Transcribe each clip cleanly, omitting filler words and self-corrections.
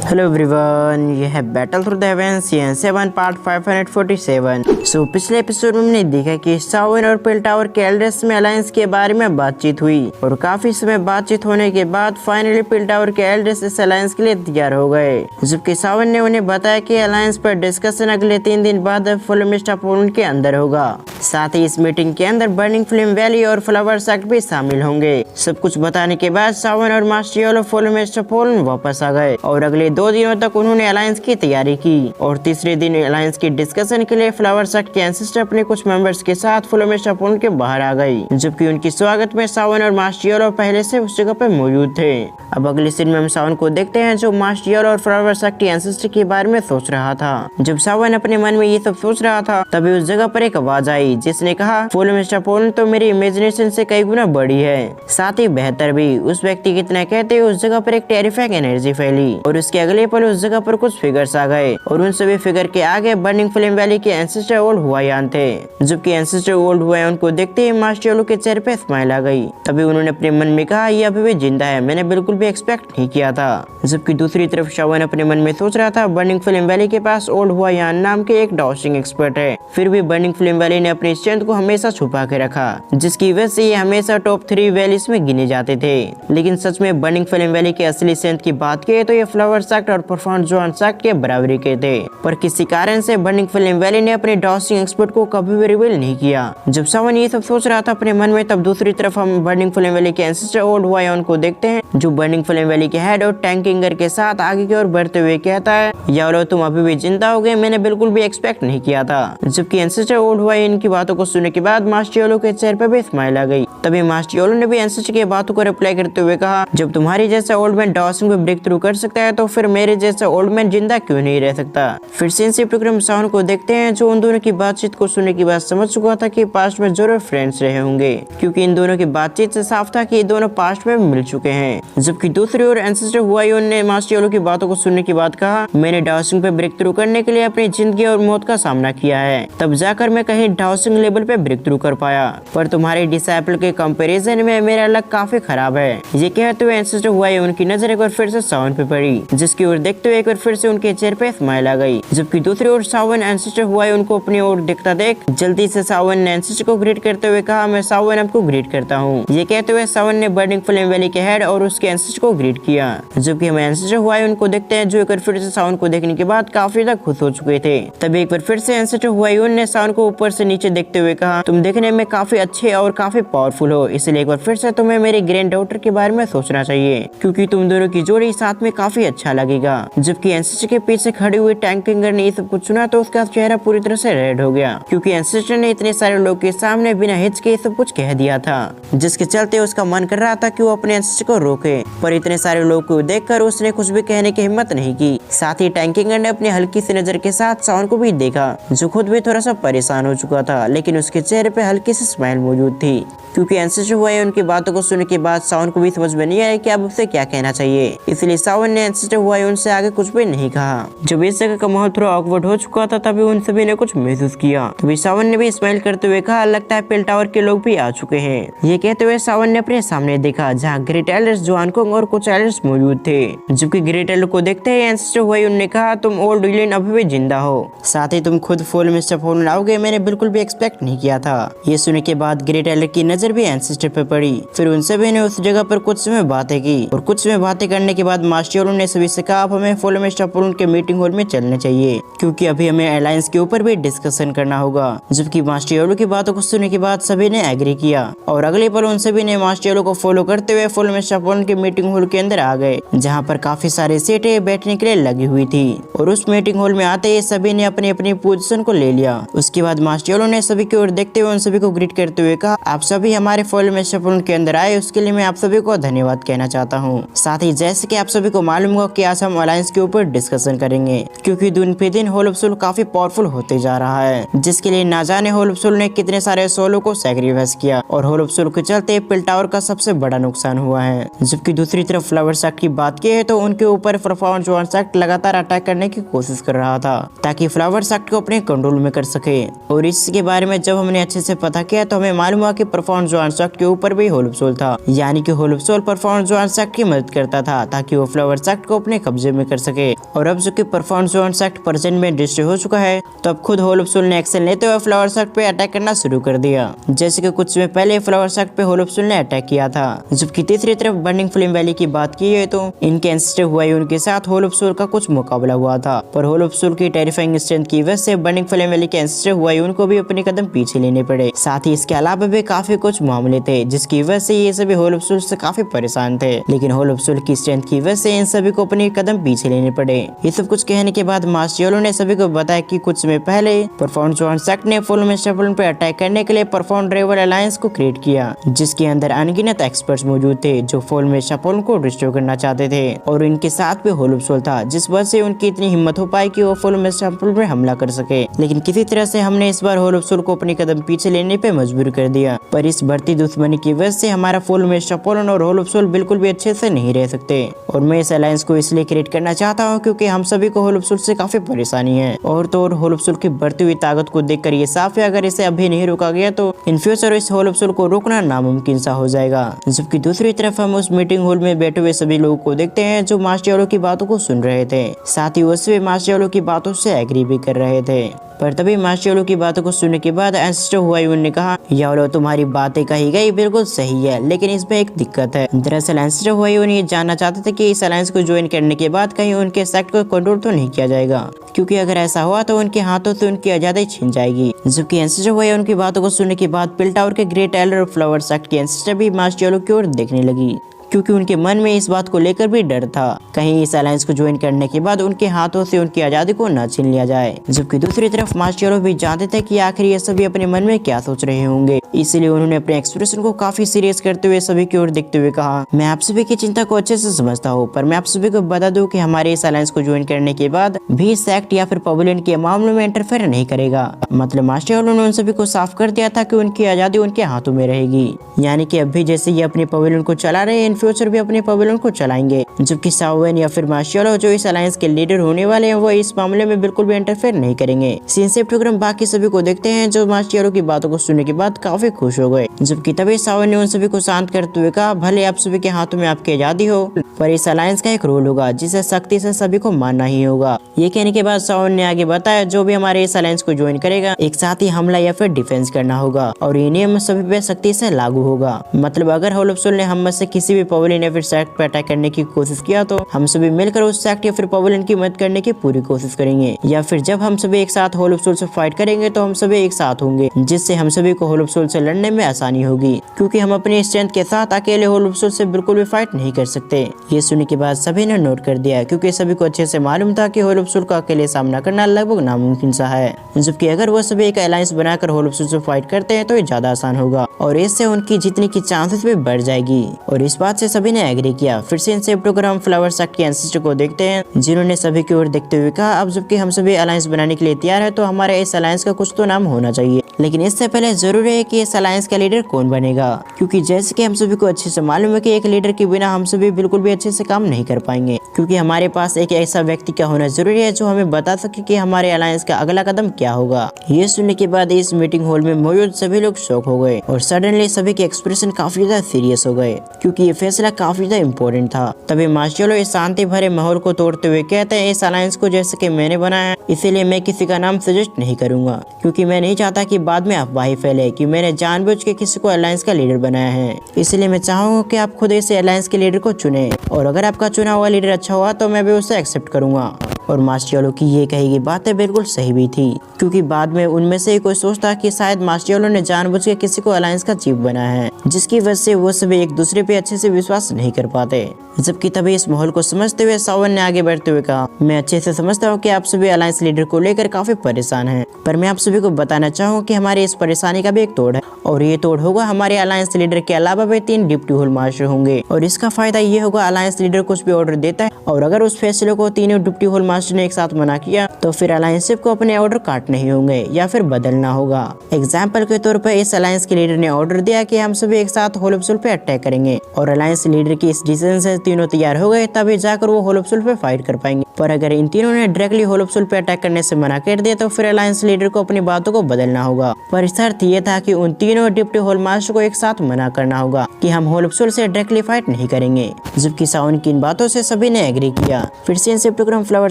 Hello everyone, ये है battle through the heavens season 7 part 547। पिछले एपिसोड में हमने देखा कि सावन और पिलटावर के एल्डर्स में अलायंस के बारे में बातचीत हुई और काफी समय बातचीत होने के बाद फाइनली पिलटावर के एल्डर्स इस अलायंस के लिए तैयार हो गए, जबकि सावन ने उन्हें बताया कि अलायंस पर डिस्कशन अगले 3 दिन बाद फुल मिस्ट पोलैंड के अंदर होगा। साथ ही इस मीटिंग के अंदर बर्निंग फ्लेम वैली और फ्लावर सेक्ट भी शामिल होंगे। सब कुछ बताने के बाद सावन और master YOLO full mist Poland वापस आ गए और अगले 2 दिनों तक उन्होंने अलायंस की तैयारी की और तीसरे दिन अलायंस की डिस्कशन के लिए फ्लावर सेक्ट के एंसेस्टर अपने कुछ मेंबर्स के साथ फुल मिस्ट पोलैंड के बाहर आ गई, जबकि उनकी स्वागत में सावन और मास्टर योलो पहले से उस जगह पर मौजूद थे। अब अगले सीन में हम सावन को देखते हैं जो मास्टर योलो और फ्लावर सेक्ट के एंसेस्टर के बारे में सोच रहा था। जब सावन अपने मन में ये सब सोच रहा था तभी उस जगह पर एक आवाज आई जिसने कहा, फुल मिस्ट पोलैंड तो मेरी इमेजिनेशन से कई गुना बड़ी है, साथ ही बेहतर भी। उस व्यक्ति की इतना कहते उस जगह पर एक टेरिफाइंग एनर्जी फैली और उसके अगले पल उस जगह पर कुछ फिगर्स आ गए और उन सभी फिगर के आगे बर्निंग फ्लेम वैली के एंसेस्टर ओल्ड हुआयान थे। जबकि एंसेस्टर ओल्ड हुआयान को देखते ही मास्टर योलो के चेहरे पे स्माइल आ गई। तभी उन्होंने अपने मन में कहा, ये अभी भी जिंदा है, मैंने बिल्कुल भी एक्सपेक्ट नहीं किया था। जबकि दूसरी तरफ सावन अपने मन में सोच रहा था, बर्निंग फ्लेम वैली के पास ओल्ड हुआयान नाम के एक डाउसिंग एक्सपर्ट है, फिर भी बर्निंग फ्लेम वैली ने अपनी स्ट्रेंथ को हमेशा छुपा के रखा, जिसकी वजह से ये हमेशा टॉप 3 वैलीज में गिने जाते थे। लेकिन सच में बर्निंग फ्लेम वैली के असली स्ट्रेंथ की बात की तो ये फ्लावर सेक्ट और प्रोफाउंड जोन सेक्ट के बराबरी के थे, पर किसी कारण से बर्निंग फ्लेम वैली ने अपने डाउसिंग एक्सपर्ट को कभी भी रिवील नहीं किया। जब सावन ये सब सोच रहा था अपने मन में, तब दूसरी तरफ हम बर्निंग फ्लेम वैली के एंसेस्टर ओल्ड हुआयान को देखते हैं जो बर्निंग फ्लेम वैली के हेड और टैंकिंगर के साथ आगे की ओर बढ़ते हुए कहता है, योलो तुम अभी भी जिंदा हो गए, मैंने बिल्कुल भी एक्सपेक्ट नहीं किया था। जबकि एंसेस्टर ओल्ड हुआयान की बातों को सुनने के बाद मास्टर योलो के चेहरे पर भी स्माइल आ गई। तभी मास्टर योलो ने भी एंसेस्टर की बातों को रिप्लाई करते हुए कहा, जब तुम्हारी जैसा ओल्ड मैन डाउसिंग में ब्रेक थ्रू कर सकता है तो फिर मेरे जैसा ओल्ड मैन जिंदा क्यों नहीं रह सकता। फिर सीनशिप विक्रम सावन को देखते हैं जो उन दोनों की बातचीत को सुनने के बाद समझ चुका था कि पास्ट में जरूर फ्रेंड्स रहे होंगे, क्योंकि इन दोनों की बातचीत से साफ था कि ये दोनों पास्ट में मिल चुके हैं। जबकि दूसरी ओर एंसेस्टर हुआयान ने मास्टर योलो की बातों को सुनने के बाद कहा, मैंने डाउसिंग पे ब्रेक थ्रू करने के लिए अपनी जिंदगी और मौत का सामना किया है, तब जाकर मैं कहीं डाउसिंग लेवल पे ब्रेक थ्रू कर पाया, पर तुम्हारे डिसाइपल के कंपैरिजन में मेरा लक काफी खराब है। ये कहते हुए एंसेस्टर हुआयान उनकी नजर एक बार फिर से सावन पे पड़ी, जिसकी ओर देखते हुए एक बार फिर से उनके चेहरे पे स्माइल आ गई। जबकि दूसरी ओर सावन एंसेस्टर हुआयान को अपनी ओर देखता देख जल्दी से सावन ने एंसेस्टर को ग्रीट करते हुए कहा, मैं सावन आपको ग्रीट करता हूँ। ये कहते हुए सावन ने बर्निंग फ्लेम वैली के हेड और उसके एंसेस्टर को ग्रीट किया। जबकि हम एंसेस्टर हुआयान को देखते हैं जो एक बार फिर से सावन को देखने के बाद काफी ज्यादा खुश हो चुके थे। तभी एक बार फिर से एंसेस्टर हुआयान ने सावन को ऊपर से नीचे देखते हुए कहा, तुम देखने में काफी अच्छे और काफी पावरफुल हो, इसलिए एक बार फिर से तुम्हें मेरी ग्रैंड डॉटर के बारे में सोचना चाहिए, क्योंकि तुम दोनों की जोड़ी साथ में काफी अच्छा लगेगा। जबकि एंसेस्टर के पीछे खड़े हुए टैंकिंगर ने ये सब कुछ सुना तो उसका चेहरा पूरी तरह से रेड हो गया, क्योंकि एंसेस्टर ने इतने सारे लोग के सामने बिना हिचके सब कुछ कह दिया था, जिसके चलते उसका मन कर रहा था कि वो अपने एंसेस्टर को रोके, पर इतने सारे लोग को देखकर उसने कुछ भी कहने की हिम्मत नहीं की। साथ ही टैंकिंगर ने अपनी हल्की सी नजर के साथ सावन को भी देखा, जो खुद भी थोड़ा सा परेशान हो चुका था, लेकिन उसके चेहरे पे हल्की सी स्माइल मौजूद थी, क्योंकि एंसेस्टर हुआयान उनकी बातों को सुनने के बाद सावन को भी समझ में नहीं आया कि अब उसे क्या कहना चाहिए, इसलिए सावन ने एंसेस्टर हुआयान से आगे कुछ भी नहीं कहा। जब इस जगह का माहौल थोड़ा ऑकवर्ड हो चुका था तभी उन सभी ने कुछ महसूस किया। तभी सावन ने भी स्माइल करते हुए कहा, लगता है पिलटावर के लोग भी आ चुके हैं। ये कहते हुए सावन ने अपने सामने देखा जहाँ ग्रेट एल्डर्स, जुआनकोंग और कुछ एल्डर्स मौजूद थे। जबकि ग्रेट एल्डर को देखते ही एंसेस्टर हुआयान ने कहा, तुम ओल्ड विलेन अभी भी जिंदा हो, साथ ही तुम खुद फुल मिस्ट पोलैंड आओगे, मैंने बिल्कुल भी एक्सपेक्ट नहीं किया था। ये सुनने के बाद ग्रेट एल्डर की नजर भी एंसेस्टर पे पड़ी। फिर उन सभी ने उस जगह पर कुछ समय बातें की और कुछ समय बातें करने के बाद मास्टर योलो ने सभी से कहा, हमें फुल मिस्ट पोलैंड के मीटिंग हॉल में चलना चाहिए, क्योंकि अभी हमें अलायंस के ऊपर भी डिस्कशन करना होगा। जबकि मास्टर योलो की बातों को सुनने के बाद सभी ने एग्री किया और अगले पल उन सभी ने मास्टर योलो को फॉलो करते हुए फुल मिस्ट पोलैंड के मीटिंग हॉल के अंदर आ गए, जहाँ पर काफी सारे सीटें बैठने के लिए लगी हुई थी और उस मीटिंग हॉल में आते ही सभी ने अपनी अपनी पोजीशन को ले लिया। उसके बाद मास्टर योलो ने सभी की ओर देखते हुए उन सभी को ग्रीट करते हुए कहा, आप सभी हमारे फुल मिस्ट पोलैंड के अंदर आए, उसके लिए मैं आप सभी को धन्यवाद कहना चाहता हूँ। साथ ही जैसे कि आप सभी को मालूम होगा कि आज हम अलायंस के ऊपर डिस्कशन करेंगे, क्योंकि दिन पे दिन होल ऑफ सोल काफी पावरफुल होते जा रहा है, जिसके लिए ना जाने होल ऑफ सोल ने कितने सारे सोलों को सैक्रिफाइस किया और होल ऑफ सोल के चलते पिलटावर का सबसे बड़ा नुकसान हुआ है। जबकि दूसरी तरफ फ्लावर सेक्ट की बात की है तो उनके ऊपर प्रोफाउंड जोन सेक्ट लगातार अटैक करने की कोशिश कर रहा था ताकि फ्लावर सेक्ट को अपने कंट्रोल में कर सके, और इसके बारे में जब हमने अच्छे से पता किया तो हमें मालूम हुआ कि प्रोफाउंड जोन सेक्ट के ऊपर भी होल ऑफ सोल था, यानी कि whole of soul profound zone sect की मदद करता था ताकि वो फ्लावर सेक्ट को अपने कब्जे में कर सके। और अब जो कि परफॉर्मेंस जोन सेक्ट प्रेजेंट में डिस्ट्रॉय हो चुका है, तो अब खुद होल ऑफ सोल ने एक्शन लेते हुए फ्लावर सेक्ट पे अटैक करना शुरू कर दिया, जैसे कि कुछ समय पहले फ्लावर सेक्ट पे होल ऑफ सोल ने अटैक किया था। जबकि तीसरी तरफ बर्निंग फ्लेम वैली की बात की है तो इनके एंसेस्टर हुआयुन के साथ होल ऑफ सोल का कुछ मुकाबला हुआ था, पर होल ऑफ सोल की टेरिफाइंग स्ट्रेंथ की वजह से बर्निंग फ्लेम वैली के एंसेस्टर हुआयुन को भी अपने कदम पीछे लेने पड़े। साथ ही इसके अलावा भी काफी कुछ मामले थे जिसकी वजह से ये सभी होल ऑफ सोल से काफी परेशान थे, लेकिन होल ऑफ सोल की स्ट्रेंथ की वजह से इन सभी को अपने कदम पीछे लेने पड़े। ये सब कुछ कहने के बाद मास्टर येलो ने सभी को बताया कि कुछ समय पहले परफॉर्मेंस जोन सेक्ट ने फुल मिस्टर फुल पे अटैक करने के लिए परफॉर्म ड्राइवर अलायंस को क्रिएट किया, जिसके अंदर अनगिनत एक्सपर्ट्स मौजूद थे जो फुल मिस्टर फुल को डिस्ट्रॉय करना चाहते थे, और इनके साथ भी होल ऑफ सोल था, जिस वजह से उनकी इतनी हिम्मत हो पाई कि वो फुल मिस्टर फुल पे हमला कर सके। लेकिन किसी तरह से हमने इस बार होल ऑफ सोल को अपने कदम पीछे लेने पे मजबूर कर दिया, पर इस बढ़ती दुश्मनी की वजह से हमारा फुल मिस्टर फुल और होल ऑफ सोल बिल्कुल भी अच्छे से नहीं रह सकते। और मैं इस अलायंस को इसलिए क्रिएट करना चाहता हूँ क्योंकि हम सभी को होल ऑफ सोल से काफी परेशानी है, और तो और होल ऑफ सोल की बढ़ती हुई ताकत को देखकर ये साफ है अगर इसे अभी नहीं रोका गया तो इन फ्यूचर इस होल ऑफ सोल को रोकना नामुमकिन सा हो जाएगा। जबकि दूसरी तरफ हम उस मीटिंग हॉल में बैठे हुए सभी लोगों को देखते हैं जो मास्टर येलो की बातों को सुन रहे थे, साथ ही वो सभी मास्टर येलो की बातों से एग्री भी कर रहे थे। पर तभी मास्टर येलो की बातों को सुनने के बाद एंसेस्टर हुआयुन ने कहा, येलो तुम्हारी बातें कही गई बिल्कुल सही है, लेकिन इसमें एक दिक्कत है। दरअसल एंसेस्टर हुआयुन ये जानना चाहते थे कि इस अलायंस को ज्वाइन करने के बाद कहीं उनके सेक्ट को कंट्रोल तो नहीं किया जाएगा, क्योंकि अगर ऐसा हुआ तो उनके हाथों से उनकी आजादी छिन जाएगी। जबकि एंसेस्टर हुआयुन की बातों को सुनने के बाद पिल टावर के ग्रेट एल्डर फ्लावर सेक्ट के एंसेस्टर भी मास्टर येलो की ओर देखने लगी, क्योंकि उनके मन में इस बात को लेकर भी डर था कहीं इस अलायंस को ज्वाइन करने के बाद उनके हाथों से उनकी आजादी को न छीन लिया जाए। जबकि दूसरी तरफ मास्टर येलो भी जानते थे कि आखिर ये सभी अपने मन में क्या सोच रहे होंगे, इसलिए उन्होंने अपने एक्सप्रेशन को काफी सीरियस करते हुए सभी की ओर देखते हुए कहा, मैं आप सभी की चिंता को अच्छे से समझता हूँ, पर मैं आप सभी को बता दूं कि हमारे इस अलायंस को ज्वाइन करने के बाद भी सेक्ट या फिर पवेलियन के मामलों में इंटरफेयर नहीं करेगा। मतलब मास्टर येलो ने उन सभी को साफ कर दिया था कि उनकी आजादी उनके हाथों में रहेगी, यानी कि अभी जैसे ये अपने पवेलियन को चला रहे हैं इन फ्यूचर भी अपने पवेलियन को चलाएंगे। जबकि साओवेन या फिर मास्टर येलो जो इस अलायंस के लीडर होने वाले हैं वो इस मामले में बिल्कुल भी इंटरफेयर नहीं करेंगे। सिंसेप्टोग्राम बाकी सभी को देखते हैं जो मास्टर येलो की बातों को सुनने के बाद काफी खुश हो गए। जबकि तभी साओवेन ने उन सभी को शांत करते हुए कहा, भले आप सभी के हाथों में आपकी आजादी हो, पर इस अलायंस का एक रूल होगा जिसे सख्ती से सभी को मानना ही होगा। ये कहने के बाद साओवेन ने आगे बताया, जो भी हमारे इस अलायंस को ज्वाइन करेगा एक साथ ही हमला या फिर डिफेंस करना होगा, और ये नियम सभी पे सख्ती से लागू होगा। मतलब अगर होल ऑफ सोल ने हम में से किसी भी पवेलियन या फिर सेक्ट पे अटैक करने की कोशिश किया तो हम सभी मिलकर उस सेक्ट या फिर पवेलियन की मदद करने की पूरी कोशिश करेंगे, या फिर जब हम सभी एक साथ होल ऑफ सोल से फाइट करेंगे तो हम सभी एक साथ होंगे, जिससे हम सभी को होल ऑफ सोल से लड़ने में आसानी होगी, क्योंकि हम अपनी स्ट्रेंथ के साथ अकेले होल ऑफ सोल से बिल्कुल भी फाइट नहीं कर सकते। ये सुनने के बाद सभी ने नोट कर दिया, क्योंकि सभी को अच्छे से मालूम था कि होल ऑफ सोल का अकेले सामना करना लगभग नामुमकिन सा है, जबकि अगर वो सभी एक अलायंस बनाकर होल ऑफ सोल से फाइट करते हैं तो ये ज्यादा आसान होगा और इससे उनकी जीतने की चांसेस भी बढ़ जाएगी। और इस बात से सभी ने एग्री किया। फिर से इंसेप्टोग्राम फ्लावर सेक्ट के एंसेस्टर को देखते हैं जिन्होंने सभी की ओर देखते हुए कहा, अब जबकि हम सभी अलायंस बनाने के लिए तैयार है तो हमारे इस अलायंस का कुछ तो नाम होना चाहिए, लेकिन इससे पहले जरूरी है कि इस अलायंस का लीडर कौन बनेगा, क्योंकि जैसे कि हम सभी को अच्छे से मालूम है कि एक लीडर के बिना हम सभी बिल्कुल भी अच्छे से काम नहीं कर पाएंगे, क्योंकि हमारे पास एक ऐसा व्यक्ति का होना जरूरी है जो हमें बता सके कि हमारे अलायंस का अगला कदम क्या होगा। ये सुनने के बाद इस मीटिंग हॉल में मौजूद सभी लोग शॉक हो गए और सडनली सभी के एक्सप्रेशन काफी ज्यादा सीरियस हो गए, क्योंकि ये फैसला काफी ज्यादा इम्पोर्टेंट था। तभी मास्टर येलो इस शांति भरे माहौल को तोड़ते हुए कहते हैं, इस अलायंस को जैसे कि मैंने बनाया इसीलिए मैं किसी का नाम सजेस्ट नहीं करूंगा, क्योंकि मैं नहीं चाहता कि बाद में अफवाहें फैले कि मैंने जानबूझ के किसी को अलायंस का लीडर बनाया है। इसलिए मैं चाहूंगा कि आप खुद इस अलायंस के लीडर को चुने, और अगर आपका चुना हुआ लीडर अच्छा हुआ तो मैं भी उसे एक्सेप्ट करूंगा। और मास्टर येलो की ये कही गई बातें बिल्कुल सही भी थी, क्योंकि बाद में उनमें से ही कोई सोचता कि शायद मास्टर येलो ने जानबूझ के किसी को अलायंस का चीफ बनाया है, जिसकी वजह से वो सभी एक दूसरे पे अच्छे से विश्वास नहीं कर पाते। जबकि तभी इस माहौल को समझते हुए सावन ने आगे बढ़ते हुए कहा, मैं अच्छे से समझता हूँ कि आप सभी अलायंस लीडर को लेकर काफी परेशान हैं, पर मैं आप सभी को बताना चाहूँ कि हमारी इस परेशानी का भी एक तोड़ है, और ये तोड़ होगा हमारे अलायंस लीडर के अलावा भी 3 डिप्टी होल मास्टर होंगे, और इसका फायदा ये होगा अलायंस लीडर कुछ भी ऑर्डर देता है और अगर उस फैसले को तीनों डिप्टी होल मास्टर ने एक साथ मना किया तो फिर अलायंसशिप को अपने ऑर्डर काटने ही होंगे या फिर बदलना होगा। एग्जाम्पल के तौर पर इस अलायंस के लीडर ने ऑर्डर दिया कि हम सभी एक साथ होल ऑफ सोल पे अटैक करेंगे, और अलायंस लीडर की इस डिसीजन से तीनों तैयार हो गए, तभी जाकर वो होल ऑफ सोल पे फाइट कर पाएंगे। पर अगर इन तीनों ने डायरेक्टली होल ऑफ सोल पे अटैक करने से मना कर दिया तो फिर अलायंस लीडर को अपनी बातों को बदलना होगा। पर शर्त ये था कि उन तीनों डिप्टी होल मास्टर को एक साथ मना करना होगा कि हम होल ऑफ सोल से डायरेक्टली फाइट नहीं करेंगे। जबकि सावन की इन बातों से सभी ने एग्री किया। फिर से इंसेप्टिकॉन हम फ्लावर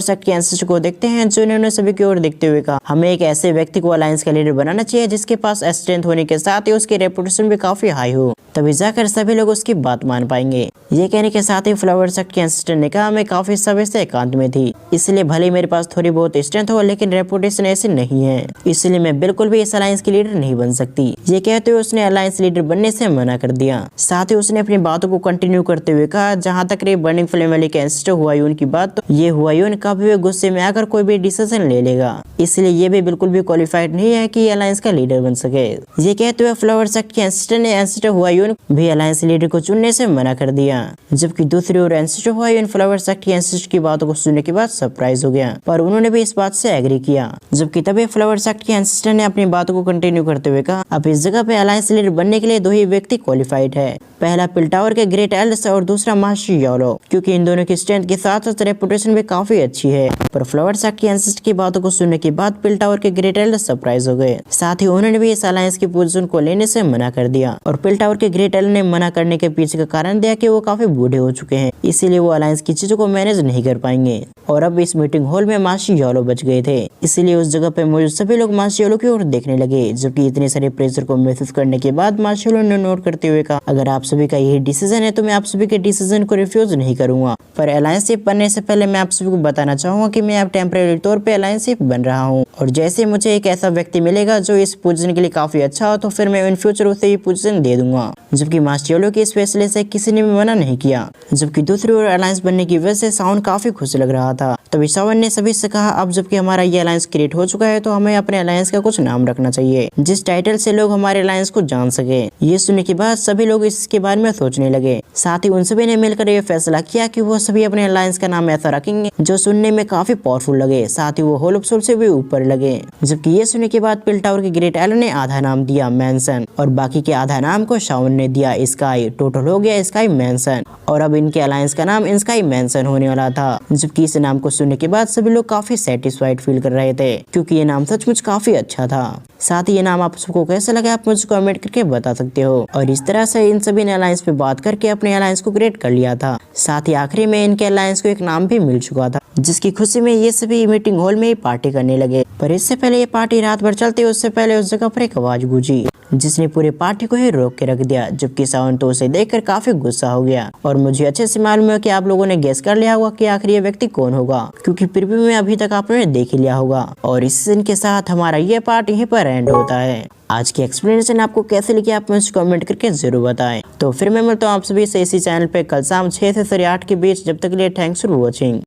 सेक्ट के एंसेस्टर को देखते हैं, जो इन्होंने सभी की ओर देखते हुए कहा, हमें एक ऐसे व्यक्ति को अलायंस का लीडर बनाना चाहिए जिसके पास स्ट्रेंथ होने के साथ ही उसकी रेपुटेशन भी काफी हाई हो, तभी जाकर सभी लोग उसकी बात मान पाएंगे। ये कहने के साथ ही फ्लावर सेक्ट के एंसेस्टर ने कहा, मैं काफी समय से एकांत में थी, इसलिए भले मेरे पास थोड़ी बहुत स्ट्रेंथ हो लेकिन रेपुटेशन ऐसी नहीं है, इसलिए मैं बिल्कुल भी इस अलायंस की लीडर नहीं बन सकती। ये कहते हुए उसने अलायंस लीडर बनने से मना कर दिया। साथ ही उसने अपनी बातों को कंटिन्यू करते हुए कहा, जहाँ तक रे बर्निंग फ्लेम वाले के एंसेस्टर हुआयून की बात, तो ये हुआयून कभी भी गुस्से में आकर कोई भी डिसीजन ले लेगा, इसलिए ये भी बिल्कुल भी क्वालिफाइड नहीं है कि अलायंस का लीडर बन सके। ये कहते हुए फ्लावर सेक्ट के एंसेस्टर ने एंसेस्टर हुआयून भी अलायंस लीडर को चुनने से मना कर दिया। जबकि दूसरी ओर एंसेस्टर हुआयून फ्लावर सेक्ट के एंसेस्टर की बातों को सुनने के बाद सरप्राइज हो गया, पर उन्होंने भी इस बात से एग्री किया। जबकि तभी फ्लावर सेक्ट के एंसेस्टर ने अपनी बातों को कंटिन्यू करते हुए कहा, अब इस जगह पे अलायंस लीडर बनने के लिए दो ही व्यक्ति क्वालिफाइड है, पहला पिलटावर के ग्रेट एल्डर्स और दूसरा मास्टर योलो, क्योंकि इन दोनों की स्ट्रेंथ के साथ साथ रेपुटेशन भी काफी अच्छी है। पर फ्लावर सेक्ट के एंसेस्टर की बातों को सुनने के बाद पिलटावर के ग्रेट एल्डर्स सरप्राइज हो गए। साथ ही उन्होंने भी इस अलायंस की पोजीशन को लेने से मना कर दिया, और पिलटावर के ग्रेट एल्डर ने मना करने के पीछे का कारण दिया कि वो काफी बूढ़े हो चुके हैं, इसीलिए वो अलायंस की चीजों को मैनेज नहीं कर पाएंगे। और अब इस मीटिंग हॉल में मास्टर योलो बच गए थे, इसीलिए उस जगह पे मौजूद सभी लोग मास्टर योलो की ओर देखने लगे। जबकि इतने सारे प्रेशर को महसूस करने के बाद मास्टर योलो ने नोट करते हुए कहा, अगर आप सभी का यही डिसीजन है तो मैं आप सभी के डिसीजन को रिफ्यूज नहीं करूंगा, पर अलायंसशिप बनने से पहले मैं आप सभी को बताना चाहूंगा कि मैं अब टेम्परेरी तौर पे अलायंसशिप बन रहा हूँ, और जैसे मुझे एक ऐसा व्यक्ति मिलेगा जो इस पोजीशन के लिए काफी अच्छा हो तो फिर मैं इन फ्यूचर उसे ये पोजीशन दे दूंगा। जबकि मास्टर योलो की इस फैसले से किसी ने भी मना नहीं किया। जबकि दूसरी ओर अलायंस बनने की वजह से सावन काफी खुश लग रहा था। तभी सावन ने सभी से कहा, अब जबकि हमारा ये अलायंस क्रिएट हो चुका है तो हमें अपने अलायंस का कुछ नाम रखना चाहिए जिस टाइटल से लोग हमारे अलायंस को जान सके। ये सुनने के बाद सभी लोग इसके बारे में सोचने लगे। साथ ही उन सभी ने मिलकर ये फैसला किया कि वो सभी अपने अलायंस का नाम ऐसा रखेंगे जो सुनने में काफी पावरफुल लगे, साथ ही वो होल ऑफ सोल से भी ऊपर लगे। जबकि ये सुनने के बाद पिलटावर के ग्रेट एल्डर ने आधा नाम दिया मैंसन, और बाकी के आधा नाम को सावन ने दिया स्काई। टोटल हो गया स्काई मैंसन, और अब इनके अलायंस का नाम स्काई मैंसन होने वाला था। जबकि इस नाम को सुनने के बाद सभी लोग काफी सेटिस्फाइड फील कर रहे थे, क्योंकि ये नाम सचमुच काफी अच्छा था। साथ ही ये नाम आप सबको कैसा लगा आप मुझे कमेंट करके बता सकते हो। और इस तरह से इन सभी ने अलायंस पे बात करके अपने अलायंस को क्रिएट कर लिया था। साथ ही आखिरी में इनके अलायंस को एक नाम भी मिल चुका था, जिसकी खुशी में ये सभी मीटिंग हॉल में ही पार्टी करने लगे। पर इससे पहले ये पार्टी रात भर चलती, उससे पहले उस जगह पर एक आवाज गूंजी जिसने पूरी पार्टी को ही रोक के रख दिया। जबकि सावन तो उसे देखकर काफी गुस्सा हो गया, और मुझे अच्छे से मालूम है कि आप लोगों ने गेस कर लिया होगा कि आखिर ये व्यक्ति कौन होगा, क्योंकि प्रीव्यू में अभी तक आपने देख ही लिया होगा। और इस सीन के साथ हमारा ये पार्ट यहीं पर एंड होता है। आज की एक्सप्लेनेशन आपको कैसे लगी आप मुझे कमेंट करके जरूर बताएं। तो फिर मैं मिलता हूँ आप सभी से इसी चैनल पे कल शाम 6 से 8 के बीच। जब तक के लिए थैंक्स फॉर वॉचिंग।